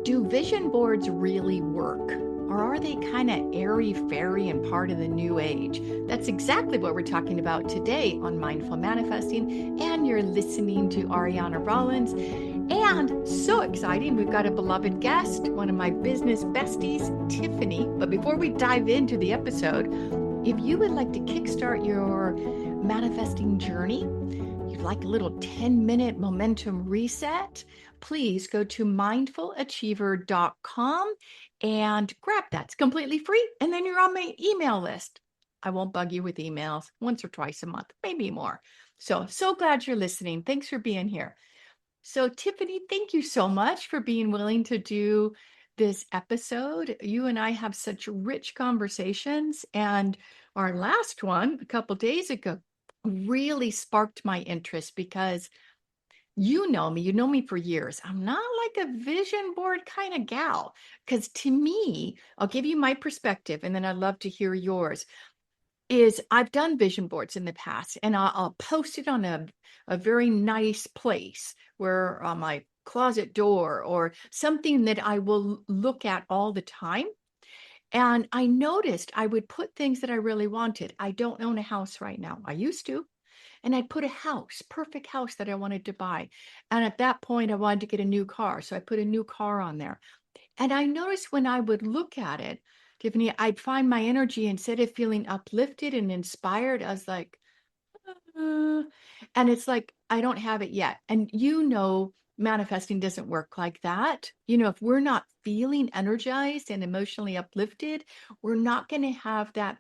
do vision boards really work? Or are they kind of airy-fairy and part of the new age? That's exactly what we're talking about today on Mindful Manifesting. And you're listening to Ariana Rollins. And so exciting, we've got a beloved guest, one of my business besties, Tiffany. But before we dive into the episode, if you would like to kickstart your manifesting journey, you'd like a little 10-minute momentum reset, please go to mindfulachiever.com and grab that. It's completely free. And then you're on my email list. I won't bug you with emails once or twice a month, maybe more. So glad you're listening. Thanks for being here. So Tiffany, thank you so much for being willing to do this episode. You and I have such rich conversations, and our last one a couple days ago really sparked my interest because you know me for years. I'm not like a vision board kind of gal, because to me, I'll give you my perspective and then I'd love to hear yours. Is I've done vision boards in the past, and I'll post it on a very nice place where on my closet door or something that I will look at all the time. And I noticed I would put things that I really wanted. I don't own a house right now. I used to. And I'd put a house, perfect house that I wanted to buy. And at that point, I wanted to get a new car. So I put a new car on there. And I noticed when I would look at it, Tiffany, I'd find my energy, instead of feeling uplifted and inspired, I was like, "Uh," and it's like, I don't have it yet. And manifesting doesn't work like that. If we're not feeling energized and emotionally uplifted, we're not going to have that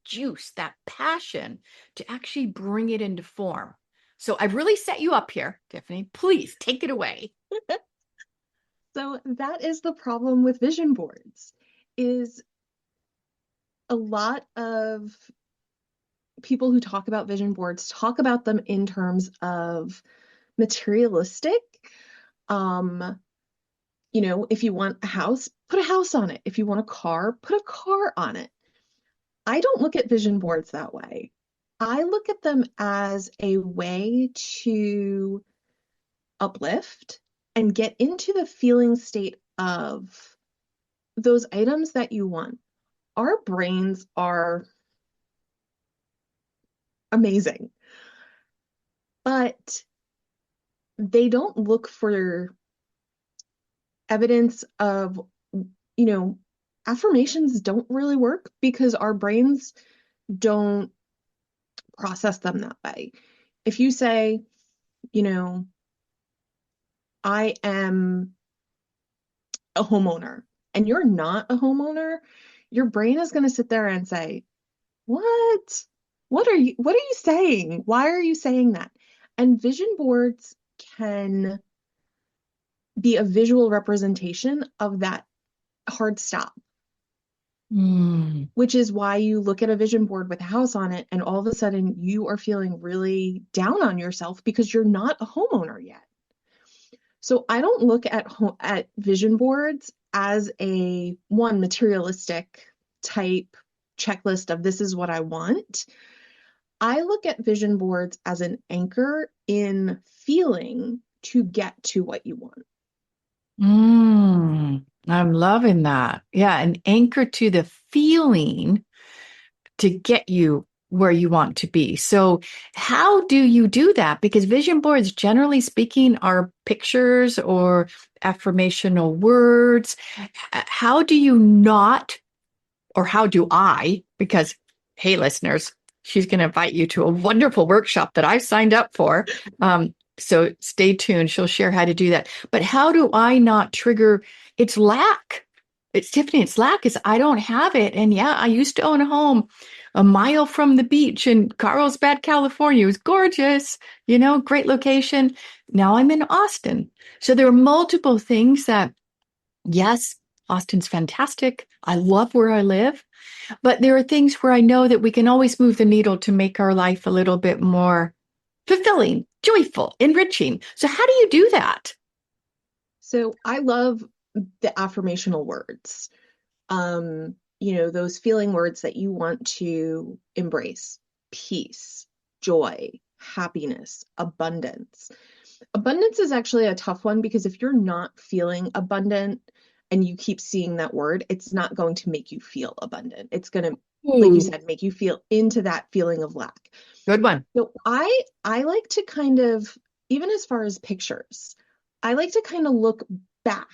juice, that passion to actually bring it into form. So I've really set you up here, Tiffany. Please take it away. So that is the problem with vision boards, is a lot of people who talk about vision boards talk about them in terms of materialistic. If you want a house, put a house on it. If you want a car, put a car on it. I don't look at vision boards that way. I look at them as a way to uplift and get into the feeling state of those items that you want. Our brains are amazing, but they don't look for evidence of, affirmations don't really work because our brains don't process them that way. If you say, I am a homeowner, and you're not a homeowner, your brain is going to sit there and say, what? What are you saying? Why are you saying that? And vision boards can be a visual representation of that hard stop, which is why you look at a vision board with a house on it and all of a sudden you are feeling really down on yourself because you're not a homeowner yet. So I don't look at vision boards as a materialistic type checklist of this is what I want. I look at vision boards as an anchor in feeling to get to what you want. I'm loving that. Yeah, an anchor to the feeling to get you where you want to be. So how do you do that? Because vision boards, generally speaking, are pictures or affirmational words. How do you not, or how do I, because, hey, listeners, she's going to invite you to a wonderful workshop that I've signed up for. So stay tuned. She'll share how to do that. But how do I not trigger its lack? Its lack is I don't have it. And yeah, I used to own a home a mile from the beach in Carlsbad, California. It was gorgeous, great location. Now I'm in Austin. So there are multiple things that, yes, Austin's fantastic. I love where I live. But there are things where I know that we can always move the needle to make our life a little bit more fulfilling, joyful, enriching. So how do you do that? So I love the affirmational words. Those feeling words that you want to embrace: peace, joy, happiness, abundance. Abundance is actually a tough one because if you're not feeling abundant and you keep seeing that word, it's not going to make you feel abundant. It's going to, like you Ooh, said, make you feel into that feeling of lack. good one. So I like to kind of, even as far as pictures, I like to kind of look back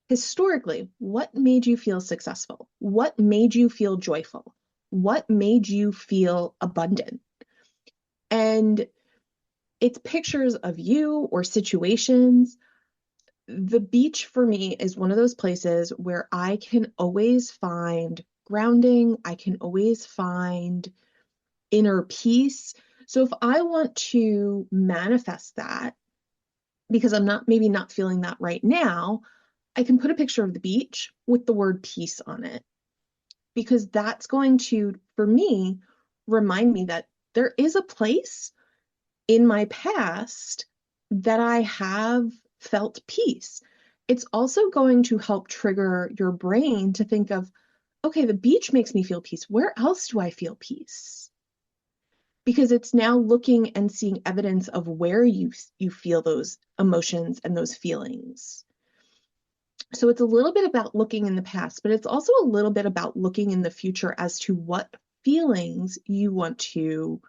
historically. What made you feel successful? What made you feel joyful? What made you feel abundant? And it's pictures of you or situations. The beach for me is one of those places where I can always find grounding. I can always find inner peace. So if I want to manifest that, because I'm not maybe not feeling that right now, I can put a picture of the beach with the word peace on it, because that's going to, for me, remind me that there is a place in my past that I have felt peace. It's also going to help trigger your brain to think of, okay, the beach makes me feel peace. Where else do I feel peace? Because it's now looking and seeing evidence of where you feel those emotions and those feelings. So it's a little bit about looking in the past, but it's also a little bit about looking in the future as to what feelings you want to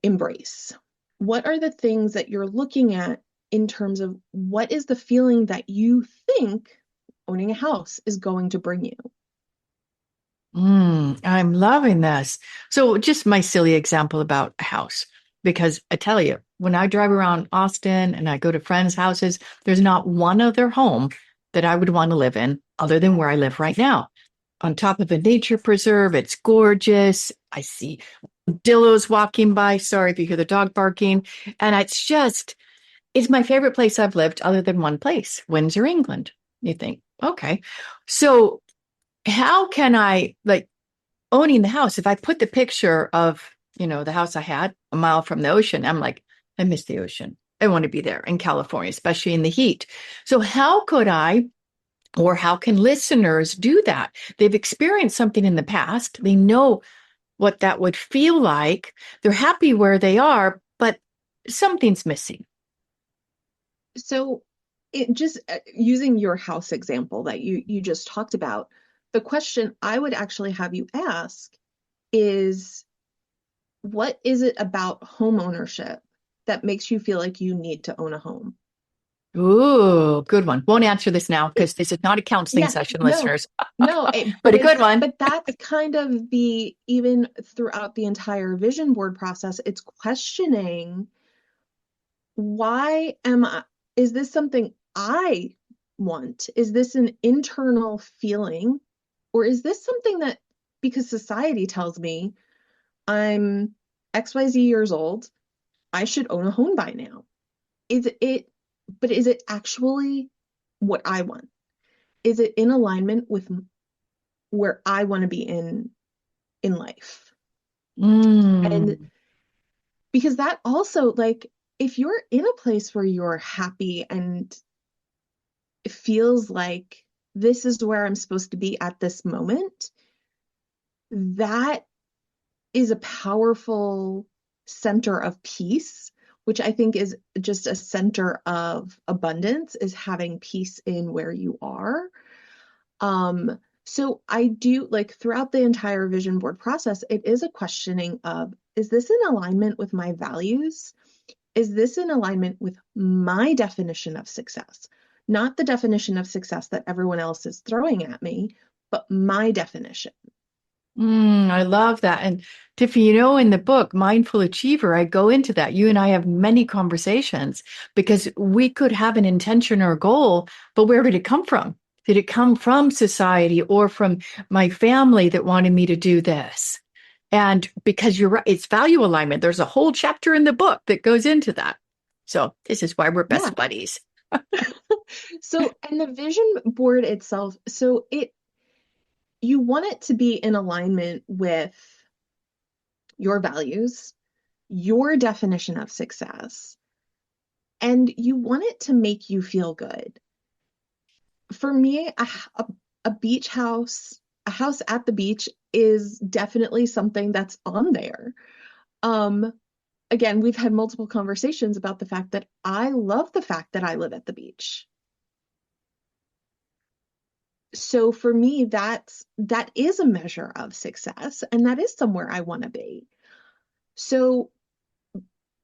embrace. What are the things that you're looking at in terms of what is the feeling that you think owning a house is going to bring you? I'm loving this. So, just my silly example about a house, because I tell you, when I drive around Austin and I go to friends' houses, there's not one other home that I would want to live in other than where I live right now. On top of a nature preserve, it's gorgeous. I see dillos walking by. Sorry if you hear the dog barking. And it's my favorite place I've lived other than one place, Windsor, England. You think, okay. So, how can I like owning the house? If I put the picture of, the house I had a mile from the ocean, I'm like, I miss the ocean. I want to be there in California, especially in the heat. So how could I, or how can listeners do that? They've experienced something in the past. They know what that would feel like. They're happy where they are, but something's missing. So it just using your house example that you just talked about, the question I would actually have you ask is, what is it about home ownership that makes you feel like you need to own a home? Ooh, good one. Won't answer this now It, because this is not a counseling yeah, session, no, listeners, no, but a good one. but that's kind of the, even throughout the entire vision board process, it's questioning, why am I, is this something I want? Is this an internal feeling? Or is this something that, because society tells me I'm XYZ years old, I should own a home by now? Is it, but is it actually what I want? Is it in alignment with where I want to be in life? And Mm. because that also, like, if you're in a place where you're happy and it feels like this is where I'm supposed to be at this moment, that is a powerful center of peace, which I think is just a center of abundance, is having peace in where you are. So I do, like, throughout the entire vision board process, it is a questioning of, is this in alignment with my values? Is this in alignment with my definition of success? Not the definition of success that everyone else is throwing at me, but my definition. I love that. And Tiffany, in the book, Mindful Achiever, I go into that. You and I have many conversations because we could have an intention or a goal, but where did it come from? Did it come from society or from my family that wanted me to do this? And because you're right, it's value alignment. There's a whole chapter in the book that goes into that. So this is why we're Yeah. best buddies. So, and the vision board itself, so you want it to be in alignment with your values, your definition of success, and you want it to make you feel good. For me, a beach house, a house at the beach is definitely something that's on there. Um, again, we've had multiple conversations about the fact that I love the fact that I live at the beach. So for me, that is a measure of success, and that is somewhere I want to be. So,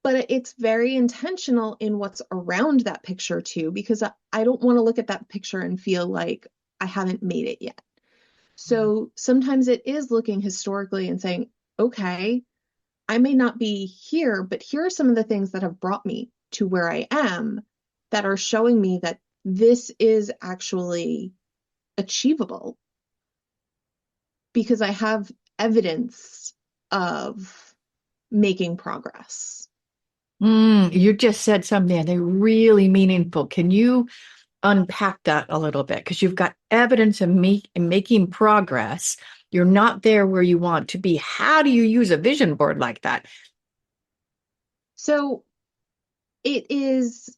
but it's very intentional in what's around that picture too, because I don't want to look at that picture and feel like I haven't made it yet. So sometimes it is looking historically and saying, okay, I may not be here, but here are some of the things that have brought me to where I am that are showing me that this is actually achievable because I have evidence of making progress. You just said something that really meaningful. Can you unpack that a little bit? Because you've got evidence of making progress. You're not there where you want to be. How do you use a vision board like that? So it is,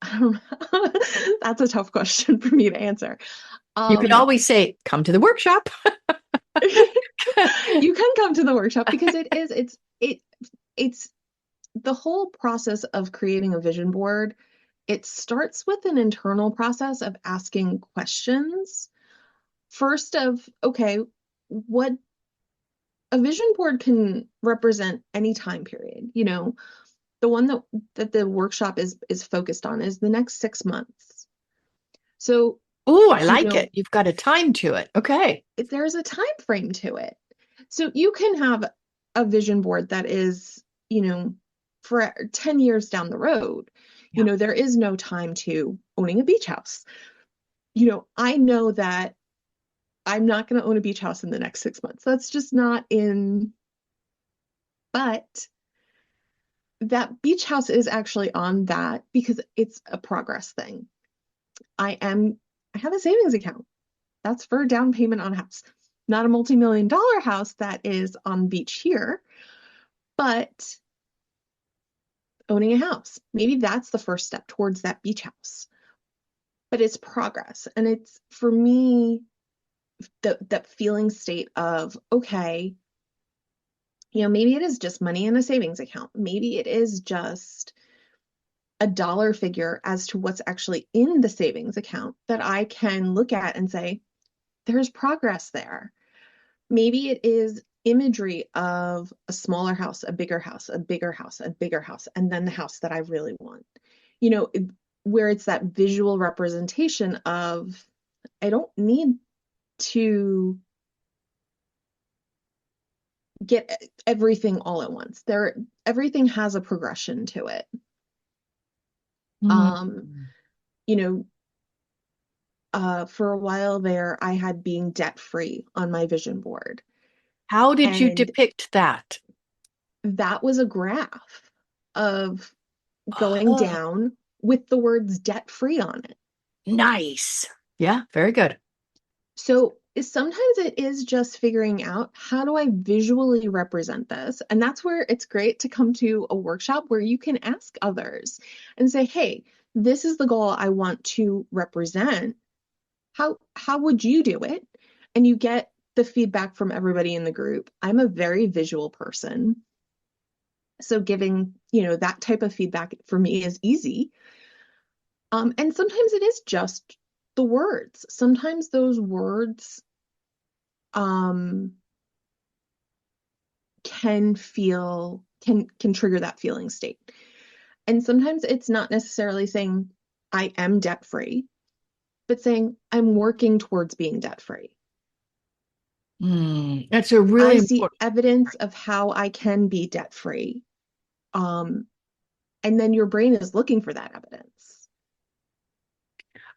I don't know, that's a tough question for me to answer. You can always say, come to the workshop. You can come to the workshop because it's the whole process of creating a vision board. It starts with an internal process of asking questions. First of, okay, what a vision board can represent any time period. The one that the workshop is focused on is the next 6 months. So, Oh, I like it. You've got a time to it. Okay. there's a time frame to it. So you can have a vision board that is, for 10 years down the road. Yeah. There is no time to owning a beach house. I know that I'm not going to own a beach house in the next 6 months. That's just not in, but that beach house is actually on that because it's a progress thing. I have a savings account. That's for a down payment on a house. Not a multi-million-dollar house that is on the beach here, but owning a house. Maybe that's the first step towards that beach house. But it's progress. And it's, for me, that feeling state of, okay, maybe it is just money in a savings account. Maybe it is just a dollar figure as to what's actually in the savings account that I can look at and say, there's progress there. Maybe it is imagery of a smaller house, a bigger house, a bigger house, a bigger house, and then the house that I really want. Where it's that visual representation of, I don't need to get everything all at once. Everything has a progression to it. Mm. For a while there, I had being debt-free on my vision board. How did you And depict that? that was a graph of going Oh, down with the words debt-free on it. nice. Yeah, very good. So sometimes it is just figuring out, how do I visually represent this? And that's where it's great to come to a workshop where you can ask others and say, hey, this is the goal I want to represent. How would you do it? And you get the feedback from everybody in the group. I'm a very visual person. So giving, that type of feedback for me is easy. And sometimes it is just the words. Sometimes those words can trigger that feeling state. And sometimes it's not necessarily saying I am debt free, but saying I'm working towards being debt free. That's a really I see important. evidence of how I can be debt free. And then your brain is looking for that evidence.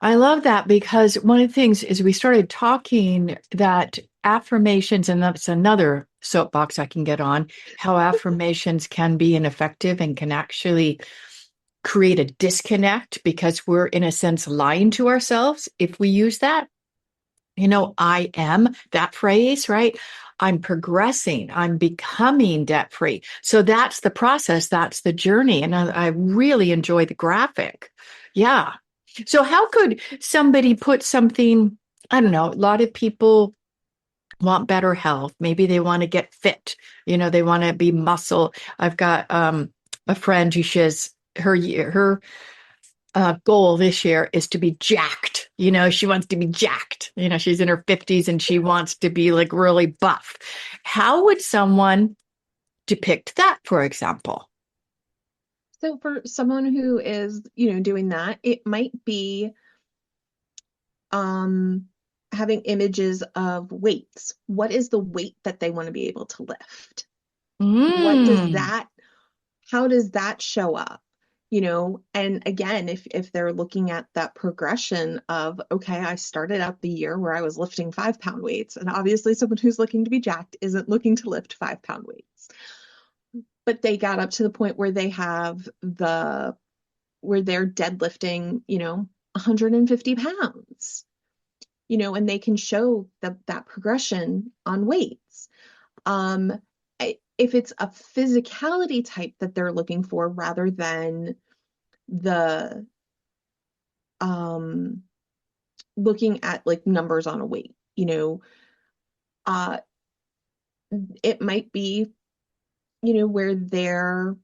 I love that because one of the things is we started talking that affirmations, and that's another soapbox I can get on, how affirmations can be ineffective and can actually create a disconnect because we're, in a sense, lying to ourselves if we use that. I am, that phrase, right? I'm progressing, I'm becoming debt free. So that's the process, that's the journey. And I really enjoy the graphic. Yeah. So, how could somebody put something? I don't know, a lot of people want better health. Maybe they want to get fit. They want to be muscle. I've got a friend who says her goal this year is to be jacked. She wants to be jacked. She's in her 50s and she wants to be like really buff. How would someone depict that, for example? So for someone who is, doing that, it might be um, having images of weights. What is the weight that they want to be able to lift? What does Mm. that, how does that show up? And again, if they're looking at that progression of, okay, I started out the year where I was lifting 5 pound weights, and obviously someone who's looking to be jacked isn't looking to lift 5 pound weights. But they got up to the point where where they're deadlifting, 150 pounds, and they can show that progression on weights. Um, if it's a physicality type that they're looking for rather than the um looking at like numbers on a weight, uh it might be, where they're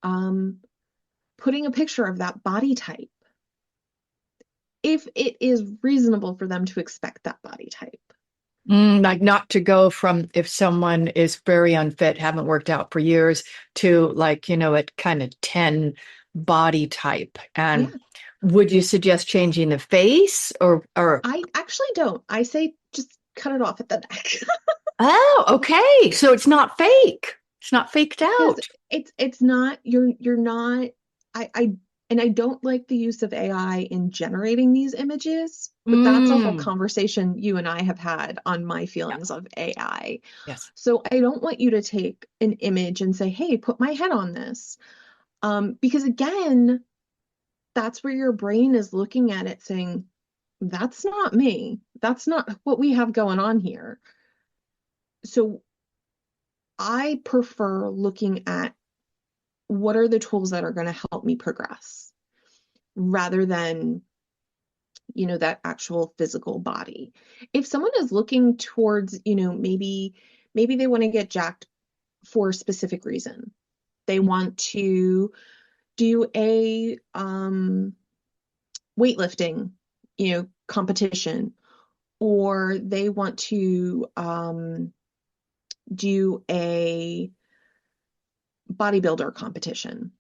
um putting a picture of that body type if it is reasonable for them to expect that body type. Like not to go from if someone is very unfit, haven't worked out for years, to like, at kind of 10 body type. Yeah, And would you suggest changing the face or I actually don't. I say just cut it off at the neck. oh, okay. So it's not fake. It's not faked Because out. it's not, you're not, I and I don't like the use of AI in generating these images, but that's a whole Mm. conversation you and I have had on my Yeah. feelings of AI. Yes. So I don't want you to take an image and say, hey, put my head on this. Because again, that's where your brain is looking at it saying, that's not me. That's not what we have going on here. So I prefer looking at what are the tools that are going to help me progress rather than, that actual physical body. If someone is looking towards, maybe they want to get jacked for a specific reason. They want to do a weightlifting, competition, or they want to do a bodybuilder competition.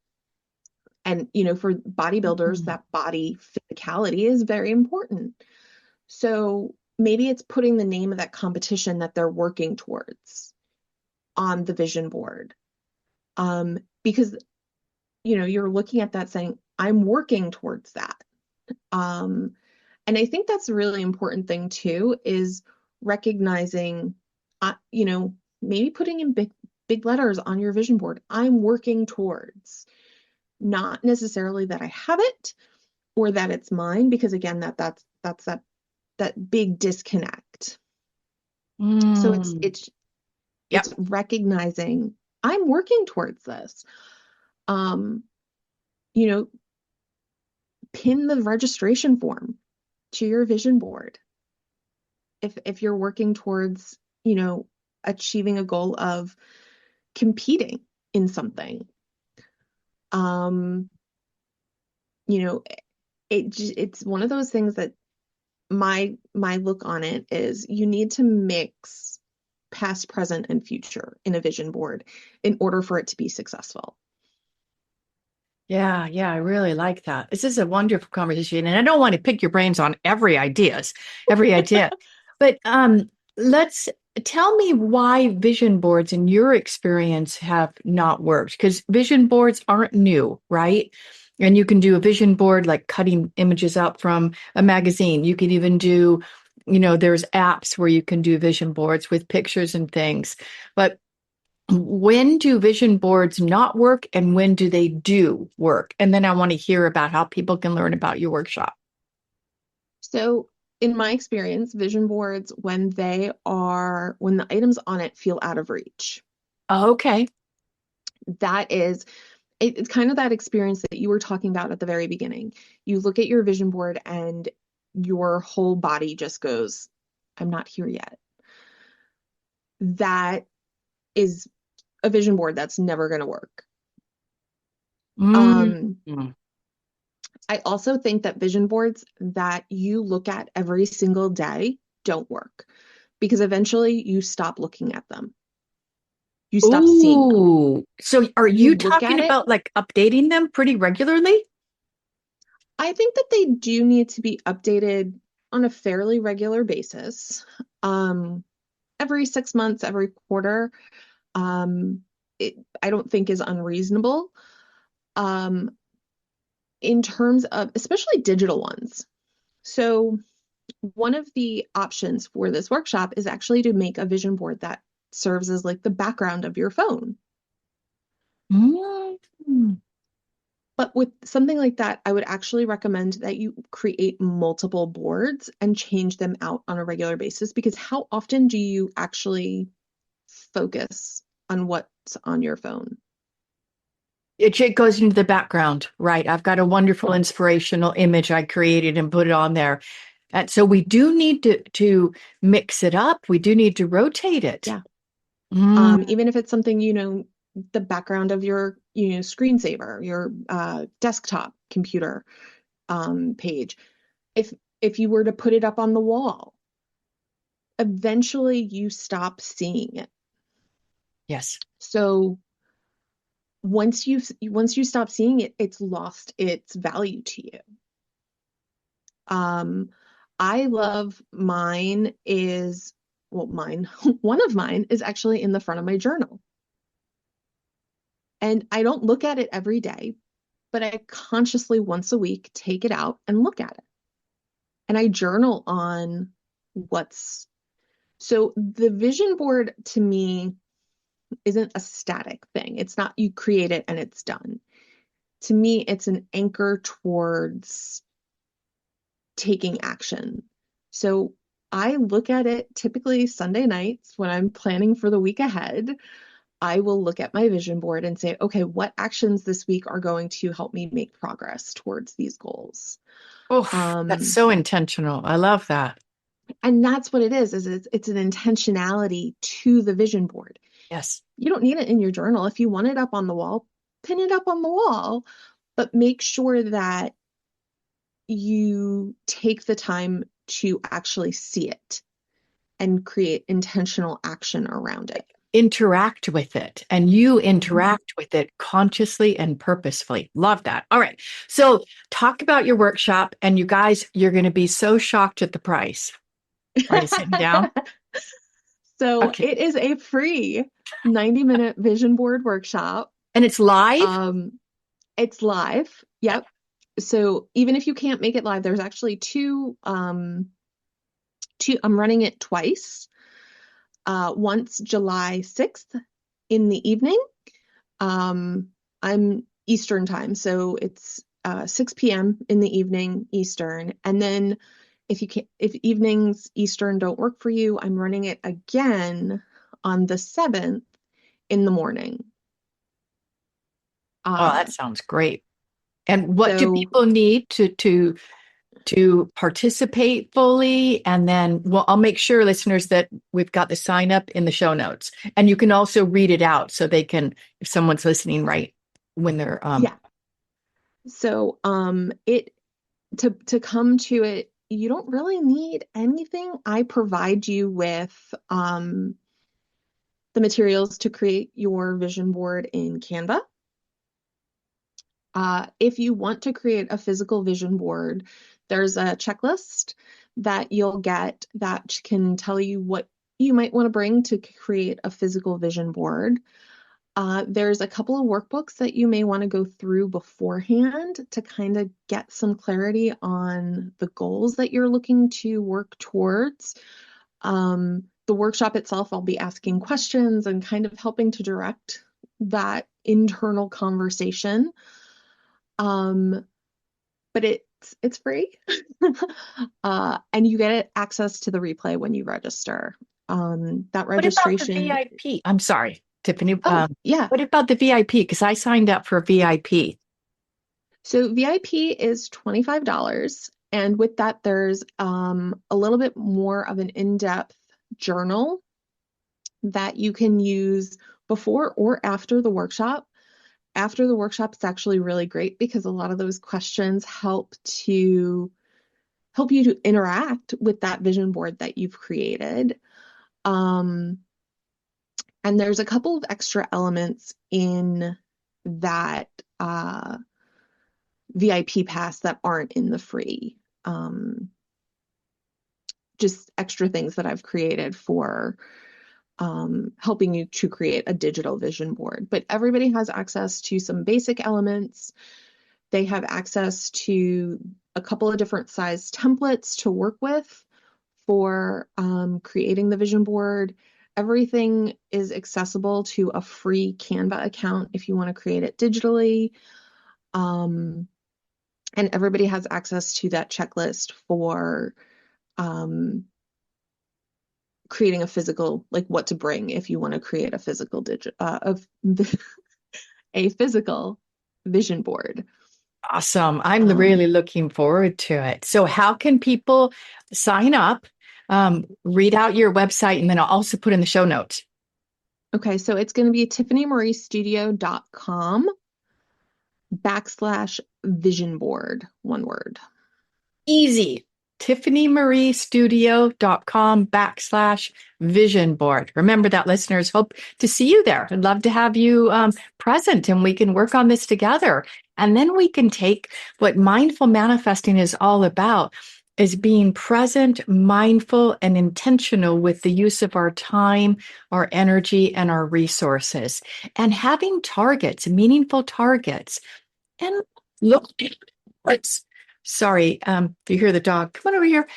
And, for bodybuilders, Mm. that body physicality is very important. So maybe it's putting the name of that competition that they're working towards on the vision board. Because, you're looking at that saying, I'm working towards that. Um, and I think that's a really important thing too, is recognizing, maybe putting in big letters on your vision board, I'm working towards, not necessarily that I have it or that it's mine, because again, that's that big disconnect. So it's Mm. it's Yep. it's recognizing I'm working towards this. Um, you know, pin the registration form to your vision board. If you're working towards, achieving a goal of competing in something, um, you know, it's one of those things that my look on it is you need to mix past, present, and future in a vision board in order for it to be successful. Yeah, yeah, I really like that. This is a wonderful conversation, and I don't want to pick your brains on every idea. But let's tell me why vision boards in your experience have not worked, because vision boards aren't new, right? And you can do a vision board like cutting images up from a magazine. You can even do, there's apps where you can do vision boards with pictures and things. But when do vision boards not work and when do they do work? And then I want to hear about how people can learn about your workshop. So in my experience, vision boards, when the items on it feel out of reach, Okay. that is, it's kind of that experience that you were talking about at the very beginning. You look at your vision board and your whole body just goes, I'm not here yet. that is a vision board that's never going to work. Mm. Um, I also think that vision boards that you look at every single day don't work because eventually you stop looking at them. You stop seeing them. Ooh. So are You you look talking at it. about like updating them pretty regularly? I think that they do need to be updated on a fairly regular basis. Um, every 6 months, every quarter, um, I don't think is unreasonable. Um, in terms of especially digital ones. So one of the options for this workshop is actually to make a vision board that serves as like the background of your phone. Mm. But with something like that, I would actually recommend that you create multiple boards and change them out on a regular basis because how often do you actually focus on what's on your phone? It goes into the background, right? I've got a wonderful inspirational image I created and put it on there. And so we do need to mix it up. We do need to rotate it. Yeah. Mm. Even if it's something, the background of your, screensaver, your desktop computer page. If if you were to put it up on the wall, eventually you stop seeing it. Yes. So once you stop seeing it, it's lost its value to you. Um, I love mine is well, mine one of mine is actually in the front of my journal. And I don't look at it every day, but I consciously once a week take it out and look at it. And I journal on what's so the vision board to me isn't a static thing. It's not you create it and it's done. To me, it's an anchor towards taking action. So I look at it typically Sunday nights when I'm planning for the week ahead. I will look at my vision board and say, okay, what actions this week are going to help me make progress towards these goals? Oh, that's Um, so intentional. I love that. and that's what it is it's an intentionality to the vision board. Yes. You don't need it in your journal. If you want it up on the wall, pin it up on the wall, but make sure that you take the time to actually see it and create intentional action around it. Interact with it and you Mhm. interact with it consciously and purposefully. Love that. All right. So talk about your workshop and you guys, you're going to be so shocked at the price. Are you sitting down? So Okay. it is a free 90-minute vision board workshop. And it's live? Um, it's live. Yep. So even if you can't make it live, there's actually I'm running it twice. Once July 6th in the evening. I'm Eastern time, so it's 6 p.m. in the evening Eastern. And then if evenings Eastern don't work for you, I'm running it again on the 7th in the morning. Oh, that Um, sounds great. And what do so people need to participate fully? And then, well, I'll make sure listeners that we've got the sign up in the show notes, and you can also read it out so they can, if someone's listening, right when they're yeah, so it to come to it, you don't really need anything. I provide you with the materials to create your vision board in Canva. If you want to create a physical vision board, there's a checklist that you'll get that can tell you what you might want to bring to create a physical vision board. There's a couple of workbooks that you may want to go through beforehand to kind of get some clarity on the goals that you're looking to work towards. The workshop itself, I'll be asking questions and kind of helping to direct that internal conversation. Um, but it's free. And you get access to the replay when you register. That what about the registration, VIP? I'm sorry, Tiffany. oh yeah. What about the VIP? Because I signed up for a VIP. So VIP is $25. And with that, there's a little bit more of an in-depth journal that you can use before or after the workshop. After the workshop, it's actually really great because a lot of those questions help you to interact with that vision board that you've created. And there's a couple of extra elements in that VIP pass that aren't in the free. Just extra things that I've created for helping you to create a digital vision board. But everybody has access to some basic elements. They have access to a couple of different size templates to work with for creating the vision board. Everything is accessible to a free Canva account if you want to create it digitally. And everybody has access to that checklist for creating a physical, like what to bring if you want to create a physical a physical vision board. Awesome. I'm really looking forward to it. So how can people sign up? Read out your website, and then I'll also put in the show notes. Okay, so it's going to be tiffanymariestudio.com/vision board, one word. Easy. tiffanymariestudio.com/vision board. Remember that, listeners. Hope to see you there. I'd love to have you present, and we can work on this together. And then we can take what mindful manifesting is all about, is being present, mindful, and intentional with the use of our time, our energy, and our resources, and having targets, meaningful targets. And look, sorry, if you hear the dog, come on over here.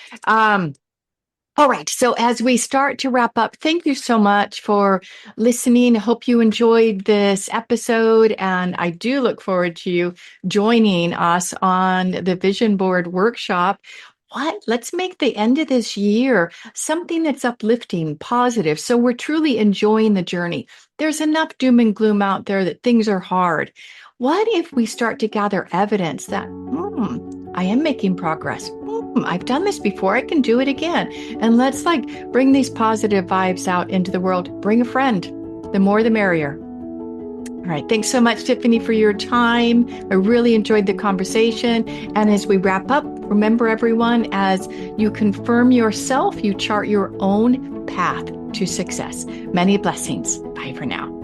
All right. So as we start to wrap up, thank you so much for listening. I hope you enjoyed this episode. And I do look forward to you joining us on the Vision Board Workshop. Let's make the end of this year something that's uplifting, positive, so we're truly enjoying the journey. There's enough doom and gloom out there that things are hard. What if we start to gather evidence that, I am making progress. I've done this before. I can do it again. And let's bring these positive vibes out into the world. Bring a friend. The more, the merrier. All right. Thanks so much, Tiffany, for your time. I really enjoyed the conversation. And as we wrap up, remember, everyone, as you confirm yourself, you chart your own path to success. Many blessings. Bye for now.